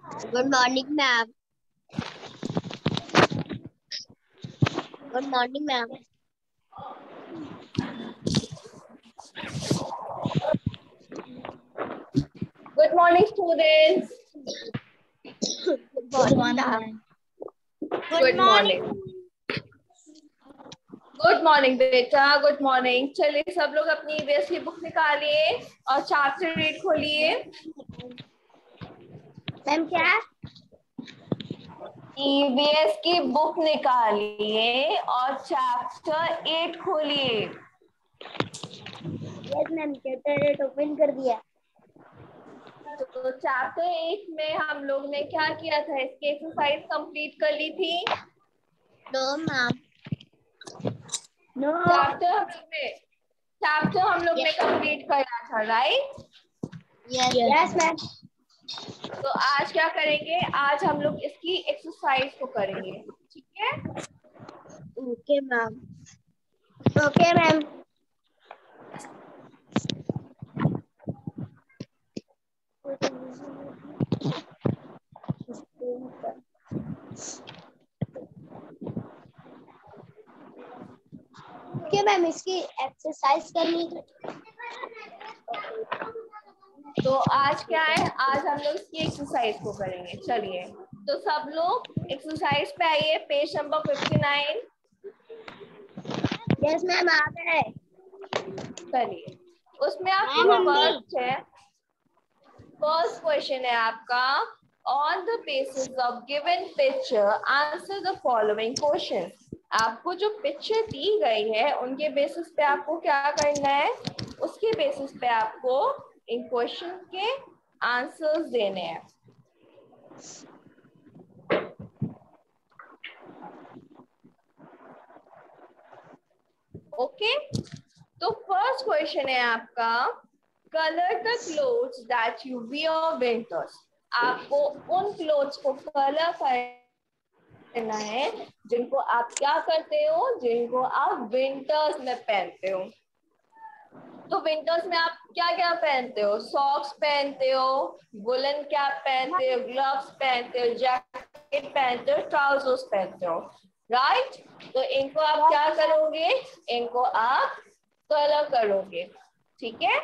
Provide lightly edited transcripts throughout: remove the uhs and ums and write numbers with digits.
Good morning ma'am. Good morning ma'am. Good morning, students. Good morning ma'am. Good morning. Good morning बेटा, good morning. चलिए सब लोग अपनी EVS की book निकालिए और चैप्टर 8 खोलिए। मैम क्या? ईवीएस की बुक निकालिए और चैप्टर 8 खोलिए। यस मैम, चैप्टर 8 ओपन कर दिया। तो चैप्टर 8 में हम लोग ने क्या किया था? इसकी एक्सरसाइज कंप्लीट कर ली थी। No ma'am. नो। चैप्टर हम लोग ने कंप्लीट करा था, राइट? Yes ma'am. तो आज क्या करेंगे? आज हम लोग इसकी एक्सरसाइज को करेंगे, ठीक है? Okay ma'am. Okay ma'am. Okay ma'am, इसकी एक्सरसाइज करनी है। तो आज क्या है? आज हम लोग इसकी एक्सरसाइज को करेंगे। चलिए, तो सब लोग एक्सरसाइज पे आइए, पेज नंबर 59। यस मैम, आ गए। चलिए, उसमें आपकी मैम हम भी। फर्स्ट क्वेश्चन है आपका, on the basis of given picture answer the following question. आपको जो पिक्चर दी गई है उनके बेसिस पे आपको क्या करना है? उसके बेसिस पे आपको इन क्वेश्चन के आंसर्स देने हैं। ओके, तो फर्स्ट क्वेश्चन है आपका, colour the clothes that you wear winters. आपको उन क्लोथ्स को कलर करना है जिनको आप क्या करते हो? जिनको आप विंटर्स में पहनते हो। तो विंटर्स में आप क्या क्या पहनते हो? सॉक्स पहनते हो, वुलन कैप पहनते हो, ग्लव्स पहनते हो, जैकेट पहनते हो, ट्राउजर्स पहनते हो, राइट? तो इनको आप क्या करोगे? इनको आप कलर करोगे, ठीक है?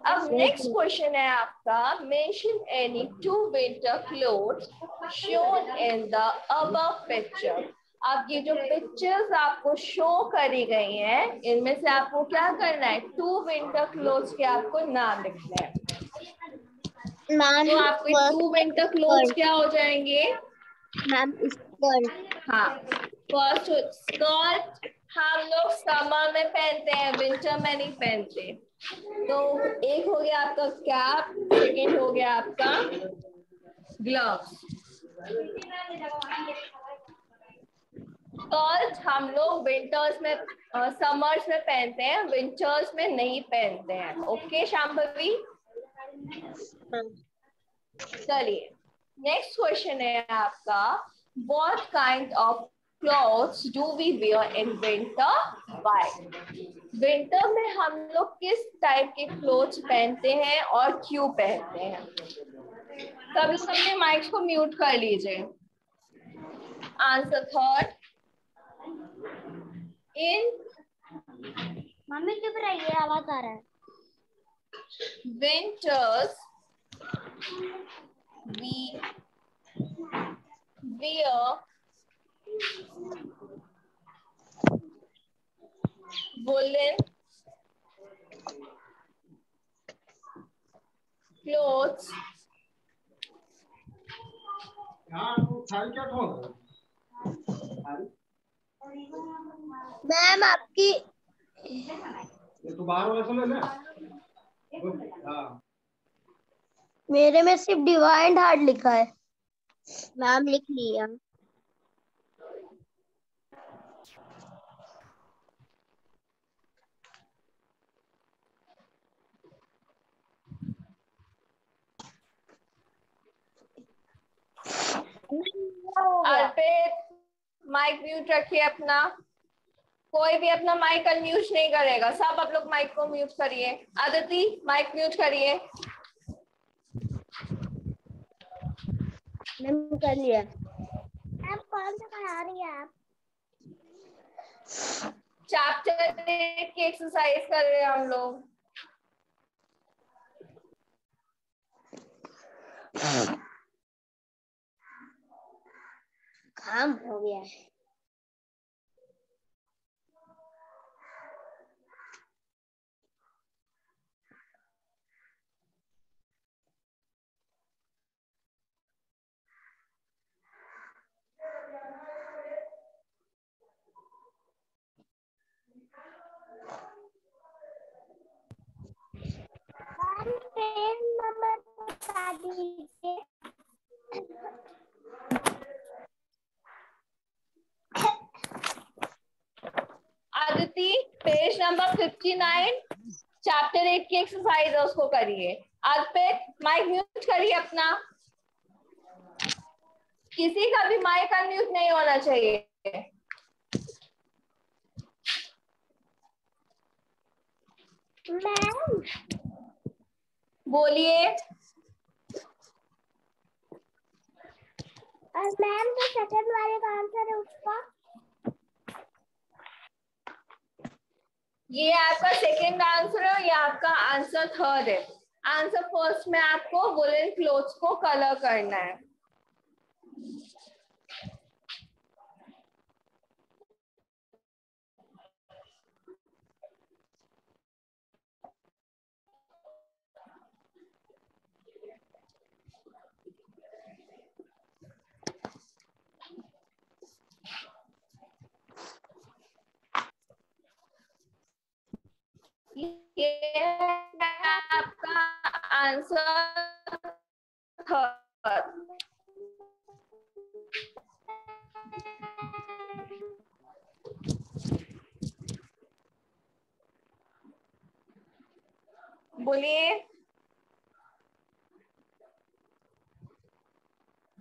अब नेक्स्ट क्वेश्चन है आपका, mention any two winter clothes shown in the above picture. अब ये जो पिक्चर्स आपको शो करी गई हैं, इनमें से आपको क्या करना है? टू विंटर क्लोथ्स के आपको नाम लिखने हैं। मैम तो आपके टू विंटर क्लोथ्स क्या हो जाएंगे? Ma'am skirt. हाँ, फर्स्ट स्कर्ट हम लोग समर में पहनते हैं, विंटर में नहीं पहनते। तो एक हो गया आपका कैप, सेकेंड हो गया आपका ग्लव्स। स्कर्ट हम लोग विंटर्स में समर्स में पहनते हैं, विंटर्स में नहीं पहनते हैं। ओके शांभवी? चलिए, नेक्स्ट क्वेश्चन है आपका, what kind of clothes do we wear in winter? Why? Winter में हम लोग किस टाइप के क्लोथ्स पहनते हैं और क्यों पहनते हैं? सब लोग अपने माइक्स को म्यूट कर लीजिए। आंसर थर्ड, इन मम्मी चुप रहिए, आवाज आ रहा है। winters we wear woolen clothes ma'am आपकी तो बाहर वाला सुन ले। मेरे में सिर्फ डिवाइन हार्ट लिखा है। मैम लिख लिया। अर्पित, माइक म्यूट रखिए अपना। कोई भी अपना माइक अनम्यूट नहीं करेगा, सब आप लोग माइक को म्यूट करिए। आदिति, माइक म्यूट करिए। मैम कर लिया। आप कौन सा करा रही है आप? चैप्टर की एक्सरसाइज कर रहे हैं हम लोग। काम हो गया है। पेज नंबर बता दीजिए। आदिति पेज नंबर 59 चैप्टर 8 की एक्सरसाइज है, उसको करिए। अर्पित माइक म्यूट करिए अपना। किसी का भी माइक अनम्यूट नहीं होना चाहिए। मैम बोलिए। और मैम जो सेकंड वाले का आंसर है उसका? ये आपका सेकंड आंसर है, ये आपका आंसर थर्ड है। आंसर फर्स्ट में आपको वुलन क्लोथ्स को कलर करना है। ये आपका आंसर थर्ड। बोलिए।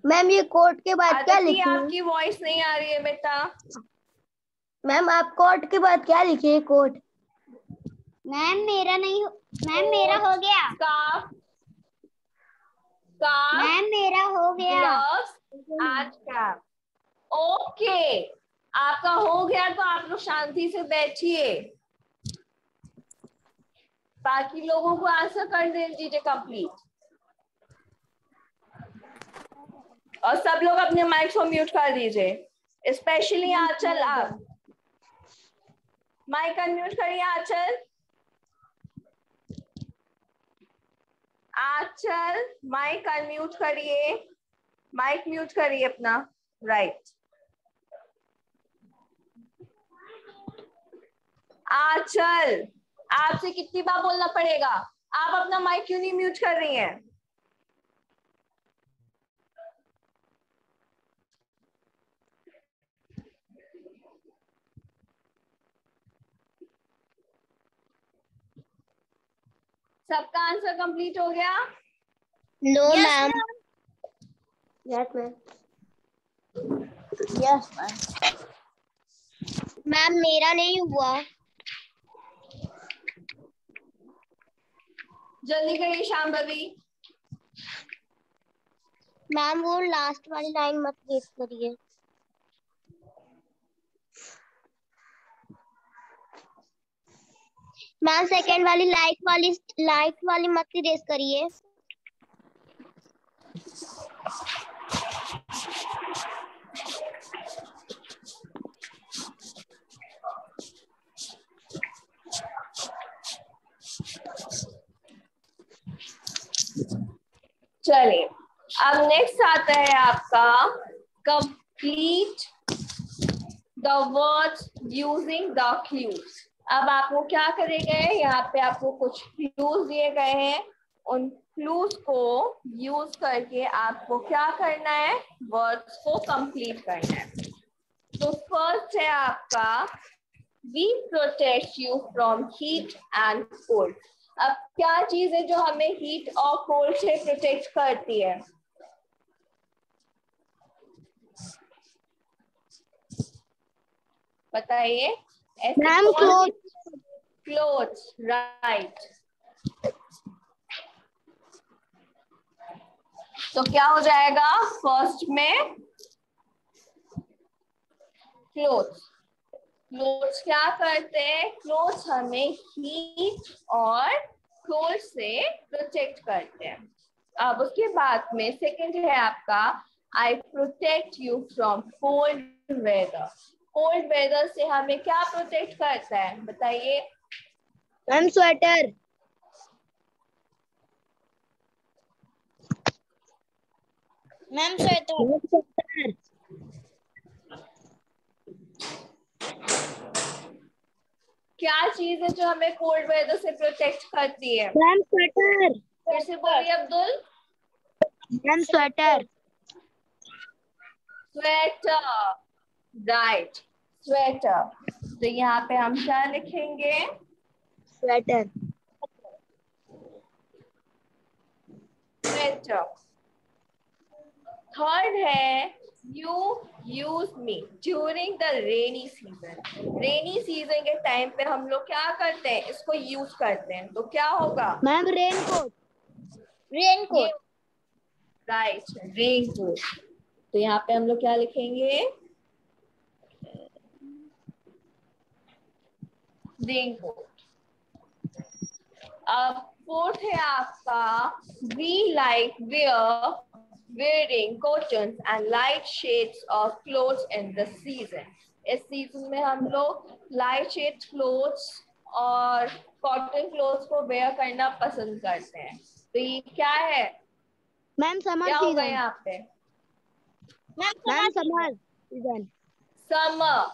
मैम ये कोट के बाद क्या आदिति लिखी है? आपकी वॉइस नहीं आ रही है बेटा। मैम आप कोट के बाद क्या लिखी है? कोट। मैम मेरा नहीं मैम मेरा हो गया। स्कार्फ, स्कार्फ, मैम मेरा हो गया। Gloves and cap. ओके, आपका हो गया तो आप लोग शांति से बैठिए। बाकी लोगों को आंसर कर दीजिए कंप्लीट। और सब लोग अपने माइक को म्यूट कर दीजिए, स्पेशली आंचल। आप माइक अनम्यूट करिए आंचल। आंचल माइक अनम्यूट करिए, माइक म्यूट करिए अपना। राइट। आंचल आपसे कितनी बार बोलना पड़ेगा? आप अपना माइक क्यों नहीं म्यूट कर रही हैं? सबका आंसर कंप्लीट हो गया? No ma'am. Yes ma'am. Yes ma'am. Ma'am मेरा नहीं हुआ। जल्दी करिए शांभवी। मैम वो लास्ट वाली लाइन मत गेस करिए। मैम सेकंड वाली लाइट वाली मत रेस करिए। चलिए अब नेक्स्ट आता है आपका complete the words using the clues. अब आपको क्या करे गए, यहाँ पे आपको कुछ क्लूज दिए गए हैं। उन क्लूज को यूज करके आपको क्या करना है, वर्ड्स को कंप्लीट करना है। तो फर्स्ट है आपका we protect you from heat and cold. अब क्या चीज है जो हमें हीट और कोल्ड से प्रोटेक्ट करती है? बताइए। Ma'am clothes, right. तो क्या हो जाएगा फर्स्ट में क्लोथ्स। क्लोथ्स क्या करते हैं? क्लोथ्स हमें हीट और कोल्ड से प्रोटेक्ट करते हैं। अब उसके बाद में सेकंड है आपका I protect you from cold weather. Cold weather से हमें क्या प्रोटेक्ट करता है बताइए? Ma'am sweater. Ma'am sweater. क्या चीज है जो हमें कोल्ड वेदर से प्रोटेक्ट करती है? Ma'am sweater. फिर से बोलिए Abdul. Ma'am sweater. Sweater, right, sweater. तो यहाँ पे हम क्या लिखेंगे? स्वेटर। स्वेटर। थर्ड है you use me during the rainy season. Rainy season के टाइम पे हम लोग क्या करते हैं? इसको यूज करते हैं। तो क्या होगा? Ma'am raincoat. Raincoat. Right, raincoat. तो यहाँ पे हम लोग क्या लिखेंगे? रेनकोट। अब फोर्थ है आपका we like wearing cottons and light shades of clothes in the season। इस सीजन में हम लोग लाइट शेड क्लोथ्स और कॉटन क्लोथ्स को वेयर करना पसंद करते हैं। तो ये क्या है? मैम समर क्या होगा सीजन। यहाँ पे? Ma'am summer season. समर।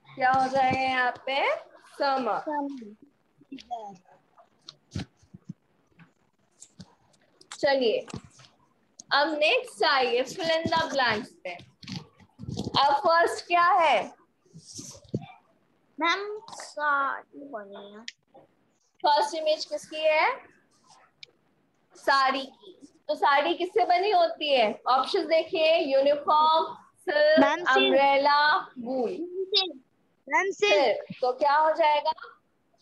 क्या हो जाएगा यहाँ पे? समर। चलिए अब नेक्स्ट आइए फिल इन द ब्लैंक्स पे। अब फर्स्ट क्या है? मैम साड़ी बनी है। फर्स्ट इमेज किसकी है? साड़ी की। तो साड़ी किससे बनी होती है? ऑप्शन देखिए, uniform, silk, ma'am silk. Umbrella, wool. Ma'am silk. Silk. तो क्या हो जाएगा?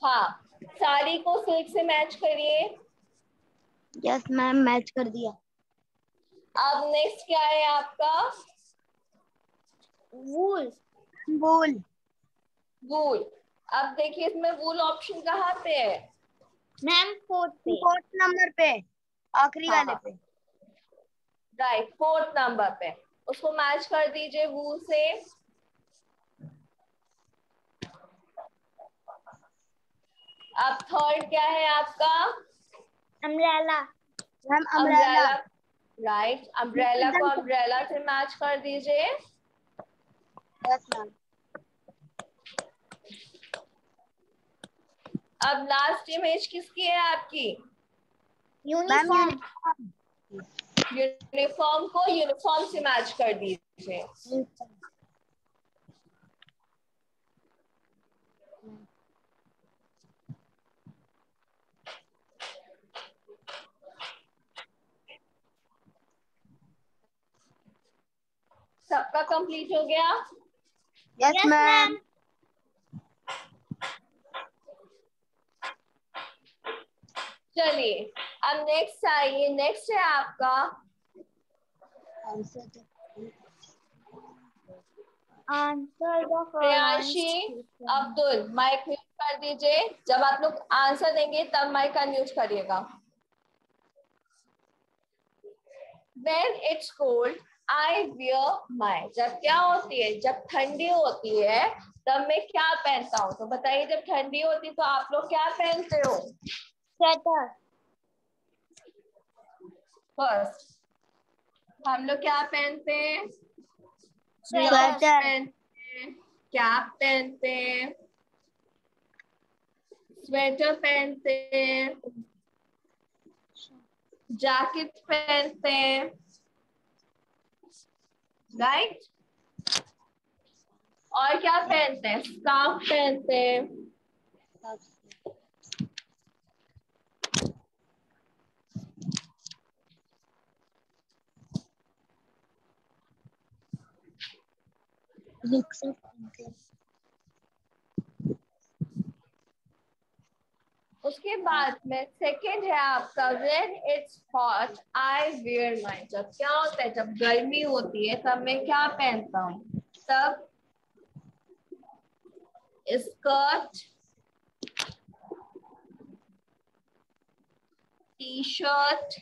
हाँ, साड़ी को सिल्क से मैच करिए। यस मैम मैच कर दिया। अब नेक्स्ट क्या है आपका? वूल। वूल। वूल। अब देखिए इसमें वूल ऑप्शन कहाँ पे है? मैम फोर्थ नंबर पे, आखिरी वाले हाँ, पे। राइट, फोर्थ नंबर पे। उसको मैच कर दीजिए वूल से। अब थर्ड क्या है आपका? Umbrella. Ma'am umbrella. Umbrella. Right, umbrella को अम्ब्रेला से मैच कर दीजिए। Yes ma'am. अब लास्ट इमेज किसकी है आपकी? यूनिफॉर्म। यूनिफॉर्म को यूनिफॉर्म से मैच कर दीजिए। सबका कंप्लीट हो गया? Yes ma'am. चलिए अब नेक्स्ट आइए। नेक्स्ट है आपका प्रियांशी अब्दुल। माइक म्यूट कर दीजिए। जब आप लोग आंसर देंगे तब माइक अनम्यूट करिएगा। When it's cold, I wear my। जब क्या होती है? जब ठंडी होती है तब मैं क्या पहनता हूँ? तो बताइए, जब ठंडी होती है तो आप लोग क्या पहनते हो? स्वेटर। फर्स्ट हम लोग क्या पहनते हैं? स्वेटर। ग्लव्स पहनते हैं, कैप पहनते हैं, स्वेटर पहनते हैं, जैकेट पहनते हैं, राइट। और क्या पहनते हैं? स्कार्फ पहनते हैं। उसके बाद में सेकेंड है आपका when it's hot I wear mine. जब क्या होता है, जब गर्मी होती है तब मैं क्या पहनता हूँ? तब स्कर्ट, टी शर्ट,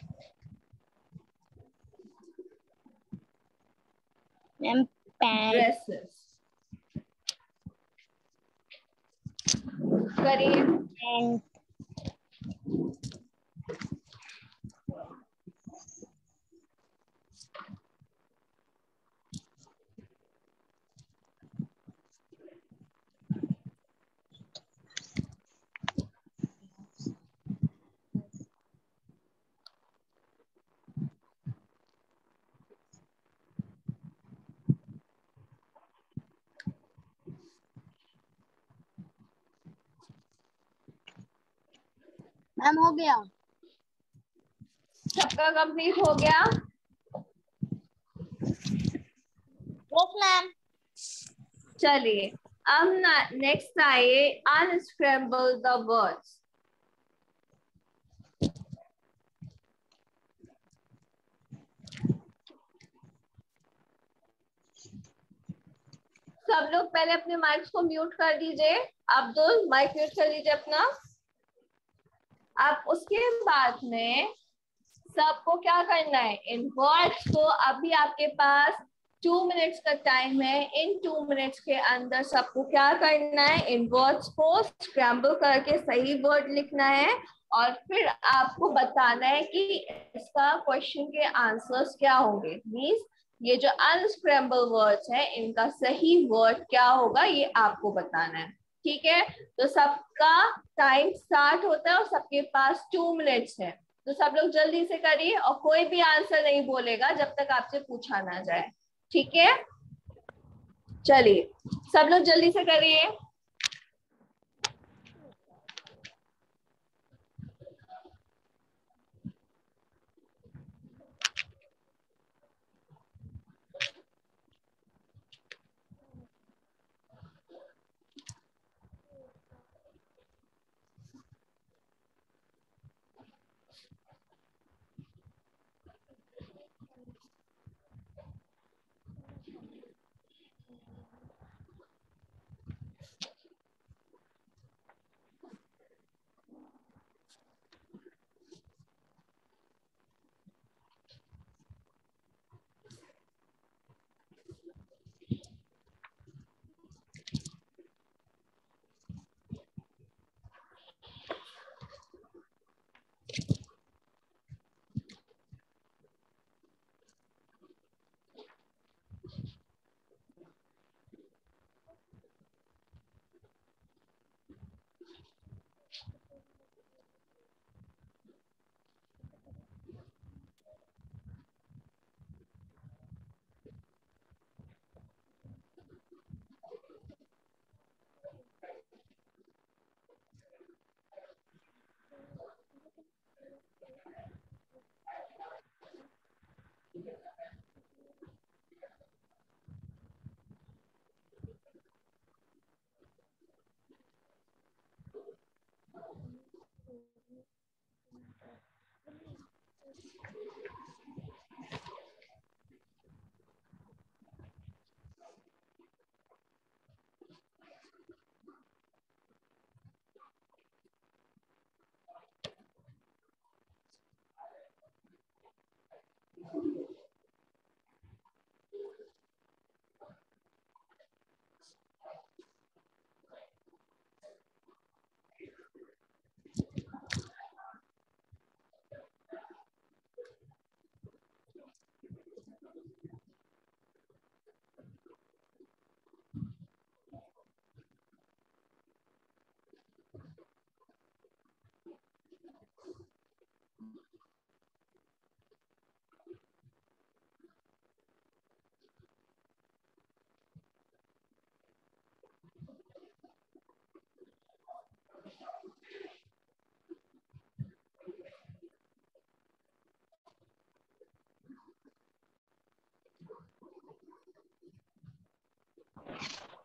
ड्रेसेस। करिए। मैम हो गया, सबका कंप्लीट हो गया? Yes ma'am. चलिए अब नेक्स्ट आइए अनस्क्रैम्बल द वर्ड्स। सब लोग पहले अपने माइक्स को म्यूट कर दीजिए। अब्दुल माइक म्यूट कर दीजिए अपना। अब उसके बाद में सबको क्या करना है, इन वर्ड्स को, अभी आपके पास 2 मिनट्स का टाइम है। इन 2 मिनट्स के अंदर सबको क्या करना है, इन वर्ड्स को स्क्रैम्बल करके सही वर्ड लिखना है और फिर आपको बताना है कि इसका क्वेश्चन के आंसर्स क्या होंगे। मींस ये जो अनस्क्रैम्बल वर्ड्स हैं इनका सही वर्ड क्या होगा ये आपको बताना है। ठीक है, तो सबका टाइम स्टार्ट होता है और सबके पास 2 मिनट्स है। तो सब लोग जल्दी से करिए और कोई भी आंसर नहीं बोलेगा जब तक आपसे पूछा ना जाए। ठीक है, चलिए सब लोग जल्दी से करिए।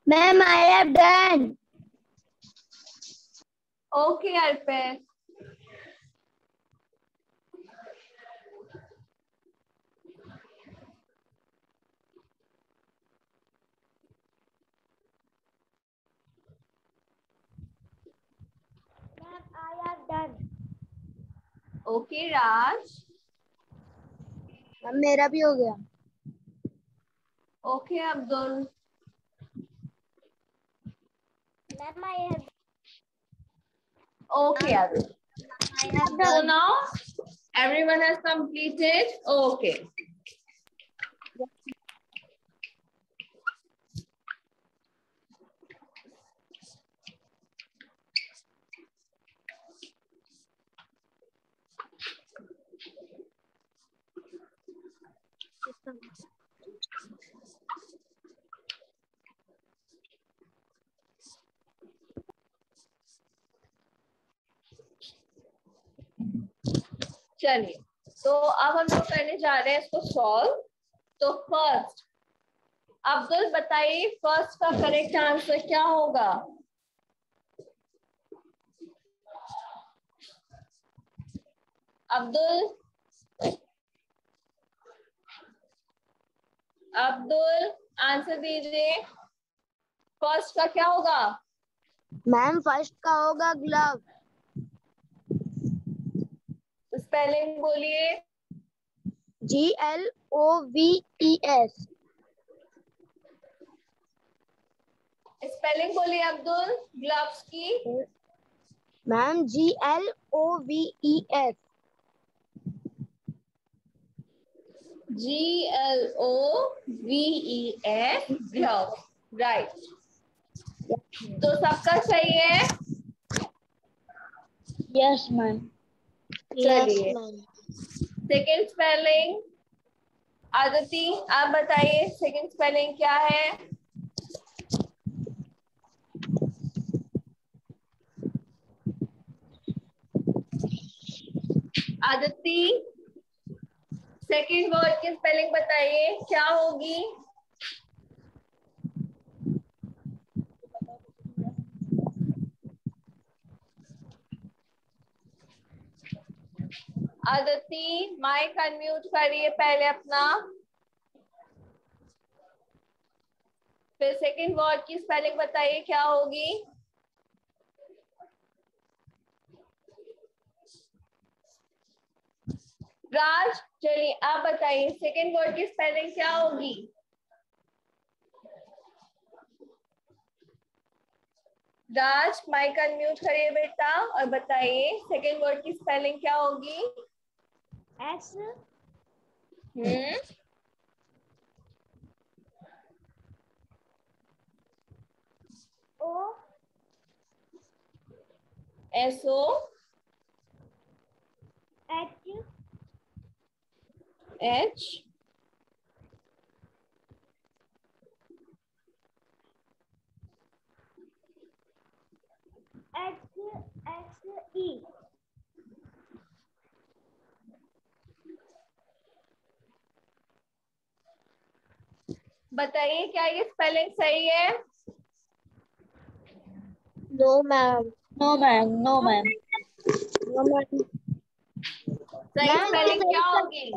Ma'am I have done. Okay Arpit, okay Raj. मेरा भी हो गया। Okay Abdul. Ma'am I have Okay, Abdul. So done. now everyone has completed. Okay. चलिए, तो अब हम लोग करने जा रहे हैं इसको सॉल्व। तो फर्स्ट अब्दुल बताइए, फर्स्ट का करेक्ट आंसर क्या होगा? अब्दुल, अब्दुल आंसर दीजिए, फर्स्ट का क्या होगा? मैम फर्स्ट का होगा ग्लव। स्पेलिंग बोलिए। GLOVES। स्पेलिंग बोलिए अब्दुल ग्लव्स की। Ma'am GLOVES। GLOVES glove, right. तो सबका सही है? Yes ma'am. चलिए, सेकेंड स्पेलिंग आदिति आप बताइए, सेकेंड स्पेलिंग क्या है? आदिति सेकेंड वर्ड की स्पेलिंग बताइए, क्या होगी? आदिति माइक अनम्यूट करिए पहले अपना, फिर सेकेंड वर्ड की स्पेलिंग बताइए क्या होगी? राज चलिए आप बताइए, सेकेंड वर्ड की स्पेलिंग क्या होगी? राज माइक अनम्यूट करिए बेटा और बताइए सेकेंड वर्ड की स्पेलिंग क्या होगी? S O SO H H E। बताइए क्या ये स्पेलिंग सही है? No ma'am. No ma'am. No ma'am. No ma'am. सही स्पेलिंग क्या होगी?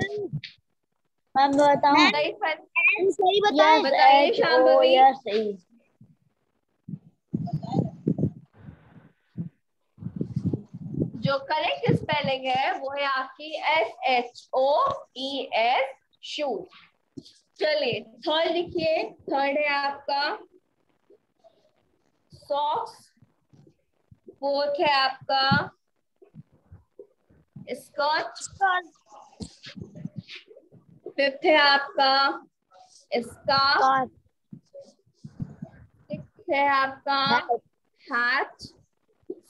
मैम बताऊं? सही स्पेलिंग सही बताएं। बताइए शांभवी। सही। जो करेक्ट स्पेलिंग है वो है आपकी SHOES शूज। चलिए थर्ड लिखिए, थर्ड है आपका सॉक्स, फोर्थ है आपका स्कर्ट, फिफ्थ है आपका स्कार्फ, सिक्स्थ है आपका हैट,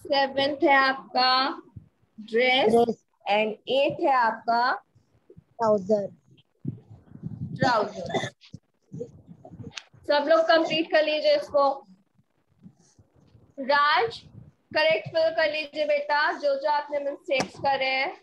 सेवेंथ है आपका ड्रेस एंड एट है आपका ट्राउजर। ट्राउजर। सब लोग कंप्लीट कर लीजिए इसको। राज करेक्ट फिल कर लीजिए बेटा, जो जो आपने मिस्टेक्स करे हैं।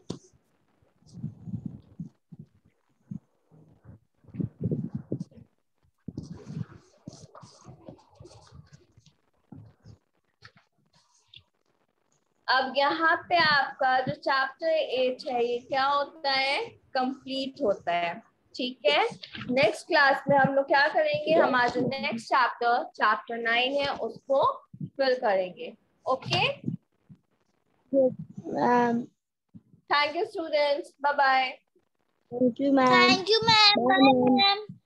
अब यहाँ पे आपका जो चैप्टर 8 है ये क्या होता है? कंप्लीट होता है, ठीक है। नेक्स्ट क्लास में हम लोग क्या करेंगे, हमारा जो नेक्स्ट चैप्टर 9 है उसको फिल करेंगे। Okay Thank you, students. Bye bye. Thank you, ma'am. Thank you, ma'am. Bye, ma'am.